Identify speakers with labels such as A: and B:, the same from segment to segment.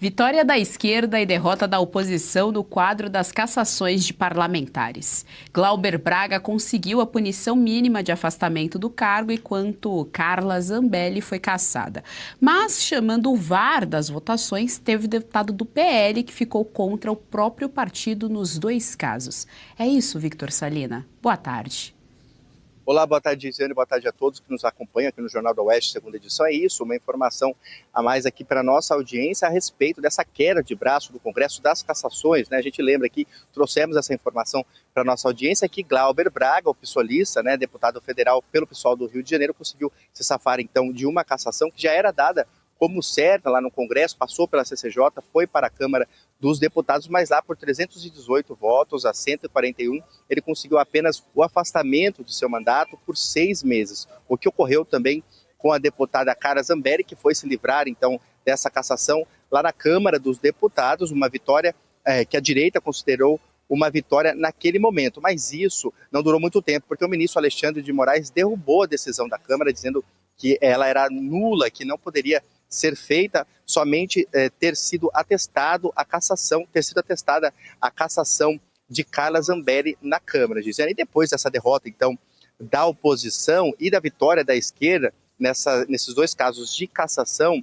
A: Vitória da esquerda e derrota da oposição no quadro das cassações de parlamentares. Glauber Braga conseguiu a punição mínima de afastamento do cargo, enquanto Carla Zambelli foi cassada. Mas, chamando o VAR das votações, teve deputado do PL que ficou contra o próprio partido nos dois casos. É isso, Victor Salina. Boa tarde.
B: Olá, boa tarde, Gisele, boa tarde a todos que nos acompanham aqui no Jornal do Oeste, segunda edição. É isso, uma informação a mais aqui para a nossa audiência a respeito dessa queda de braço do Congresso das Cassações, né? A gente lembra que trouxemos essa informação para a nossa audiência que Glauber Braga, o pissolista, né, deputado federal pelo PSOL do Rio de Janeiro, conseguiu se safar então de uma cassação que já era dada como certa lá no Congresso, passou pela CCJ, foi para a Câmara dos Deputados, mas lá por 318 votos a 141, ele conseguiu apenas o afastamento de seu mandato por 6 meses. O que ocorreu também com a deputada Carla Zambelli, que foi se livrar então dessa cassação lá na Câmara dos Deputados, uma vitória que a direita considerou uma vitória naquele momento, mas isso não durou muito tempo, porque o ministro Alexandre de Moraes derrubou a decisão da Câmara, dizendo que ela era nula, que não poderia ser feita somente ter sido atestada a cassação de Carla Zambelli na Câmara, dizendo. E depois dessa derrota, então, da oposição e da vitória da esquerda, nesses dois casos de cassação,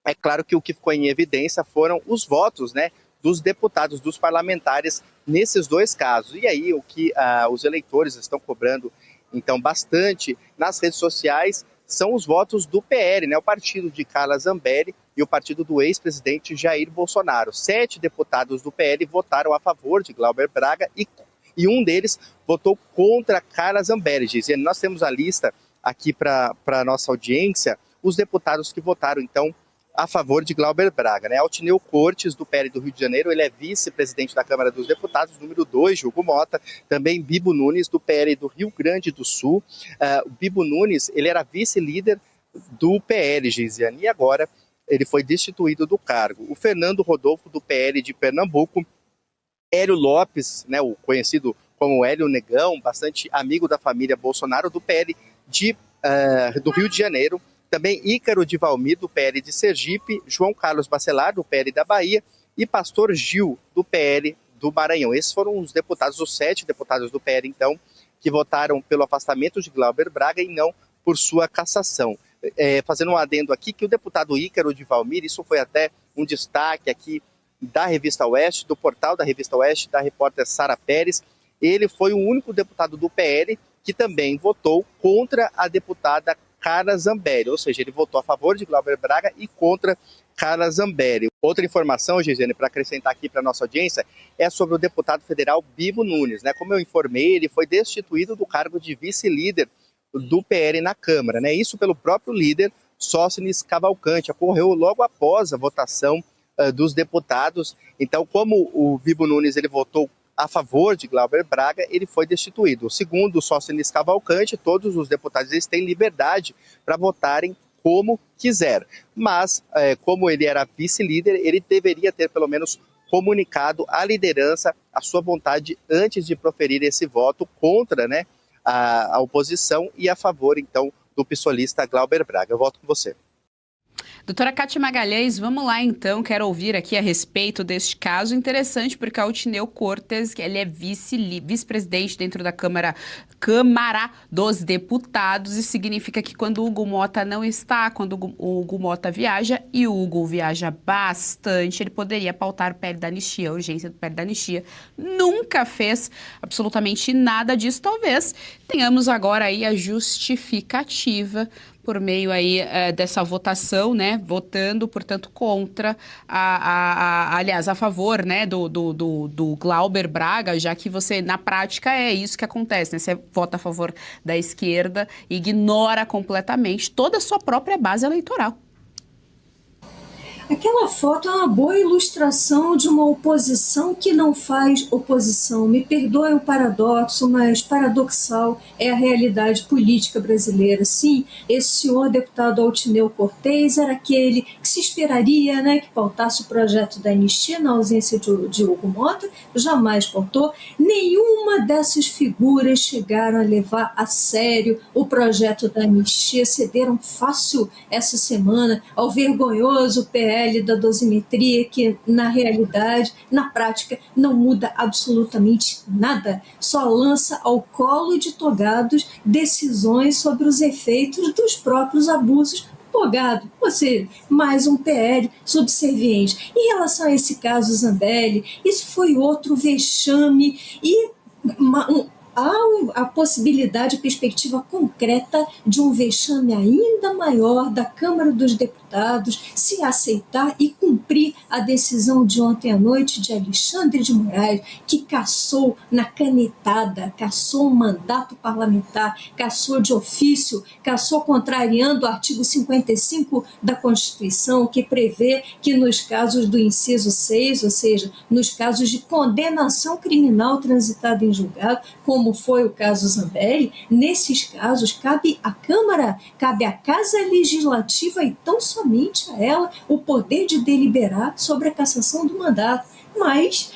B: é claro que o que ficou em evidência foram os votos, né, dos deputados, dos parlamentares, nesses dois casos. E aí o que os eleitores estão cobrando, então, bastante nas redes sociais, são os votos do PL, né, o partido de Carla Zambelli e o partido do ex-presidente Jair Bolsonaro. 7 deputados do PL votaram a favor de Glauber Braga e um deles votou contra Carla Zambelli. Dizendo, nós temos a lista aqui para a nossa audiência, os deputados que votaram, então, a favor de Glauber Braga, né? Altineu Cortes, do PL do Rio de Janeiro, ele é vice-presidente da Câmara dos Deputados, número 2, Hugo Mota, também Bibo Nunes, do PL do Rio Grande do Sul. O Bibo Nunes, ele era vice-líder do PL, Gisiane, e agora ele foi destituído do cargo. O Fernando Rodolfo, do PL de Pernambuco, Hélio Lopes, né, o conhecido como Hélio Negão, bastante amigo da família Bolsonaro, do PL do Rio de Janeiro, também Ícaro de Valmir, do PL de Sergipe, João Carlos Bacelar, do PL da Bahia, e Pastor Gil, do PL do Maranhão. Esses foram os deputados, os 7 deputados do PL, então, que votaram pelo afastamento de Glauber Braga e não por sua cassação. Fazendo um adendo aqui, que o deputado Ícaro de Valmir, isso foi até um destaque aqui da Revista Oeste, do portal da Revista Oeste, da repórter Sara Pérez, ele foi o único deputado do PL que também votou contra a deputada Carla Zambelli, ou seja, ele votou a favor de Glauber Braga e contra Carla Zambelli. Outra informação, Gisele, para acrescentar aqui para a nossa audiência, é sobre o deputado federal Bibo Nunes, né? Como eu informei, ele foi destituído do cargo de vice-líder do PL na Câmara, né? Isso pelo próprio líder, Sóstenes Cavalcante. Ocorreu logo após a votação dos deputados. Então, como o Bibo Nunes ele votou a favor de Glauber Braga, ele foi destituído. Segundo o Sóstenes Cavalcante, todos os deputados eles têm liberdade para votarem como quiser. Mas, como ele era vice-líder, ele deveria ter pelo menos comunicado à liderança a sua vontade antes de proferir esse voto contra, né, a oposição e a favor, então, do pissolista Glauber Braga. Eu volto com você.
A: Doutora Kátia Magalhães, vamos lá então, quero ouvir aqui a respeito deste caso interessante, porque Altineu Cortes, ele é vice-presidente dentro da Câmara dos Deputados, e significa que quando o Hugo Mota não está, quando o Hugo Mota viaja, e o Hugo viaja bastante, ele poderia pautar o PL da anistia, a urgência do PL da anistia. Nunca fez absolutamente nada disso, talvez tenhamos agora aí a justificativa por meio aí dessa votação, né, votando, portanto, contra, aliás, a favor, né, do Glauber Braga, já que você, na prática, é isso que acontece, né, você vota a favor da esquerda e ignora completamente toda a sua própria base eleitoral.
C: Aquela foto é uma boa ilustração de uma oposição que não faz oposição. Me perdoe o paradoxo, mas paradoxal é a realidade política brasileira. Sim, esse senhor deputado Altineu Cortes era aquele que se esperaria, né, que pautasse o projeto da anistia na ausência de Hugo Mota, jamais pautou. Nenhuma dessas figuras chegaram a levar a sério o projeto da anistia, cederam fácil essa semana ao vergonhoso PL PL da dosimetria, que na realidade, na prática, não muda absolutamente nada, só lança ao colo de togados decisões sobre os efeitos dos próprios abusos togado, ou seja, mais um PL subserviente. Em relação a esse caso Zambelli, isso foi outro vexame e há a possibilidade, a perspectiva concreta de um vexame ainda maior da Câmara dos Deputados se aceitar e cumprir a decisão de ontem à noite de Alexandre de Moraes, que cassou na canetada, cassou um mandato parlamentar, cassou de ofício, cassou contrariando o artigo 55 da Constituição, que prevê que nos casos do inciso 6, ou seja, nos casos de condenação criminal transitada em julgado, como foi o caso Zambelli, nesses casos cabe à Câmara, cabe à Casa Legislativa e tão somente a ela o poder de deliberar sobre a cassação do mandato. Mas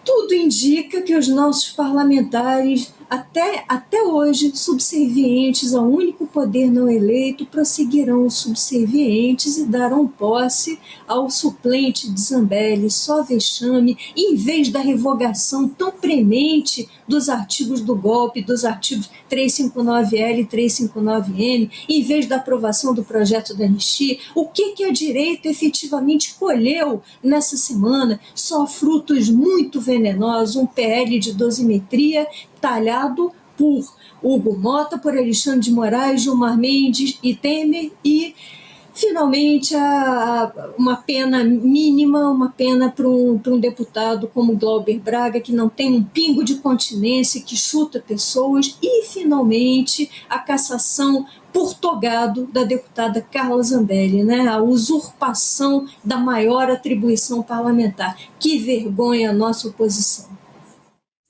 C: tudo indica que os nossos parlamentares, até hoje, subservientes ao único poder não eleito, prosseguirão subservientes e darão posse ao suplente de Zambelli, só vexame, em vez da revogação tão premente dos artigos do golpe, dos artigos 359L e 359N, em vez da aprovação do projeto da anistia. O que a direita efetivamente colheu nessa semana? Só frutos muito venenosos, um PL de dosimetria talhado por Hugo Mota, por Alexandre de Moraes, Gilmar Mendes e Temer, e finalmente uma pena mínima, uma pena para um deputado como Glauber Braga, que não tem um pingo de continência, que chuta pessoas, e finalmente a cassação por togado da deputada Carla Zambelli, né? A usurpação da maior atribuição parlamentar. Que vergonha a nossa oposição.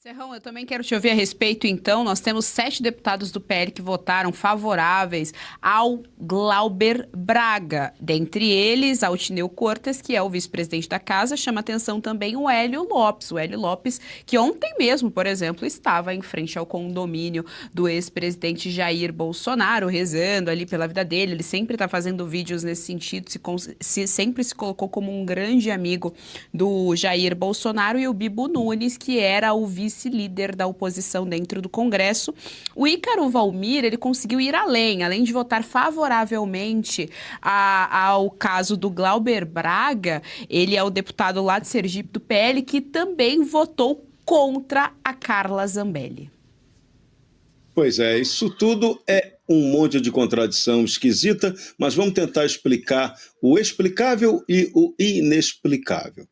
A: Serrão, eu também quero te ouvir a respeito, então. Nós temos 7 deputados do PL que votaram favoráveis ao Glauber Braga. Dentre eles, Altineu Cortes, que é o vice-presidente da casa. Chama atenção também o Hélio Lopes. O Hélio Lopes, que ontem mesmo, por exemplo, estava em frente ao condomínio do ex-presidente Jair Bolsonaro, rezando ali pela vida dele. Ele sempre está fazendo vídeos nesse sentido, sempre se colocou como um grande amigo do Jair Bolsonaro. E o Bibo Nunes, que era o vice-líder da oposição dentro do Congresso. O Ícaro Valmir, ele conseguiu ir além de votar favoravelmente ao caso do Glauber Braga. Ele é o deputado lá de Sergipe do PL que também votou contra a Carla Zambelli.
D: Pois é, isso tudo é um monte de contradição esquisita, mas vamos tentar explicar o explicável e o inexplicável.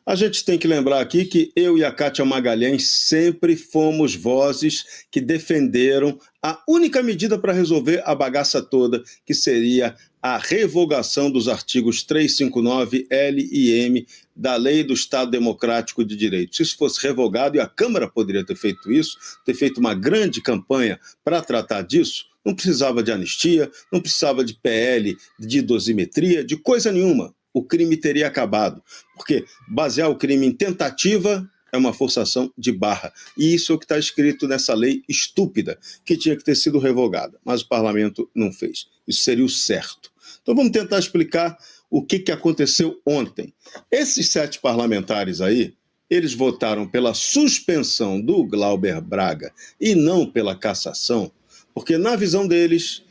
D: A gente tem que lembrar aqui que eu e a Kátia Magalhães sempre fomos vozes que defenderam a única medida para resolver a bagaça toda, que seria a revogação dos artigos 359L e M da Lei do Estado Democrático de Direito. Se isso fosse revogado, e a Câmara poderia ter feito isso, ter feito uma grande campanha para tratar disso, não precisava de anistia, não precisava de PL, de dosimetria, de coisa nenhuma. O crime teria acabado, porque basear o crime em tentativa é uma forçação de barra. E isso é o que está escrito nessa lei estúpida, que tinha que ter sido revogada, mas o parlamento não fez. Isso seria o certo. Então vamos tentar explicar o que aconteceu ontem. Esses 7 parlamentares aí, eles votaram pela suspensão do Glauber Braga e não pela cassação, porque na visão deles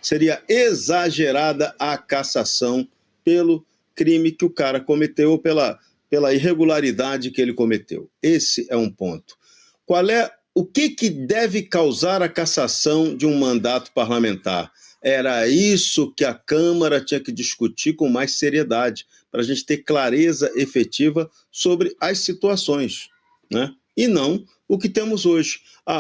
D: seria exagerada a cassação pelo crime que o cara cometeu ou pela irregularidade que ele cometeu. Esse é um ponto. O que deve causar a cassação de um mandato parlamentar? Era isso que a Câmara tinha que discutir com mais seriedade, para a gente ter clareza efetiva sobre as situações, né? E não o que temos hoje.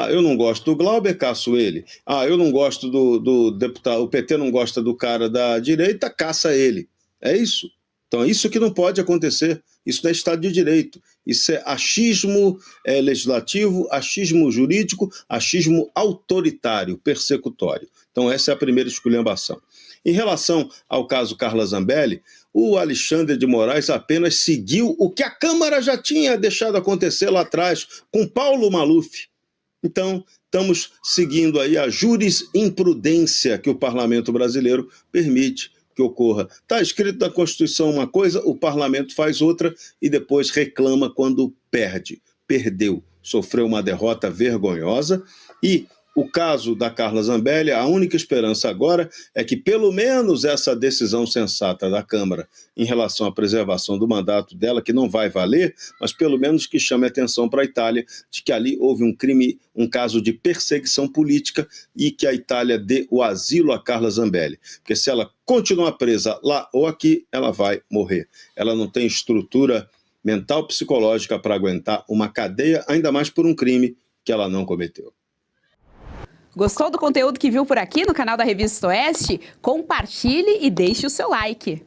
D: Eu não gosto do Glauber, caço ele. Eu não gosto do deputado, o PT não gosta do cara da direita, caça ele. É isso. Então, isso que não pode acontecer. Isso não é Estado de Direito. Isso é achismo legislativo, achismo jurídico, achismo autoritário, persecutório. Então, essa é a primeira esculhambação. Em relação ao caso Carla Zambelli, o Alexandre de Moraes apenas seguiu o que a Câmara já tinha deixado acontecer lá atrás, com Paulo Maluf. Então, estamos seguindo aí a jurisprudência que o parlamento brasileiro permite que ocorra. Está escrito na Constituição uma coisa, o parlamento faz outra e depois reclama quando perde. Perdeu, sofreu uma derrota vergonhosa e o caso da Carla Zambelli, a única esperança agora é que pelo menos essa decisão sensata da Câmara em relação à preservação do mandato dela, que não vai valer, mas pelo menos que chame atenção para a Itália de que ali houve um crime, um caso de perseguição política e que a Itália dê o asilo a Carla Zambelli. Porque se ela continuar presa lá ou aqui, ela vai morrer. Ela não tem estrutura mental, psicológica para aguentar uma cadeia, ainda mais por um crime que ela não cometeu.
A: Gostou do conteúdo que viu por aqui no canal da Revista Oeste? Compartilhe e deixe o seu like.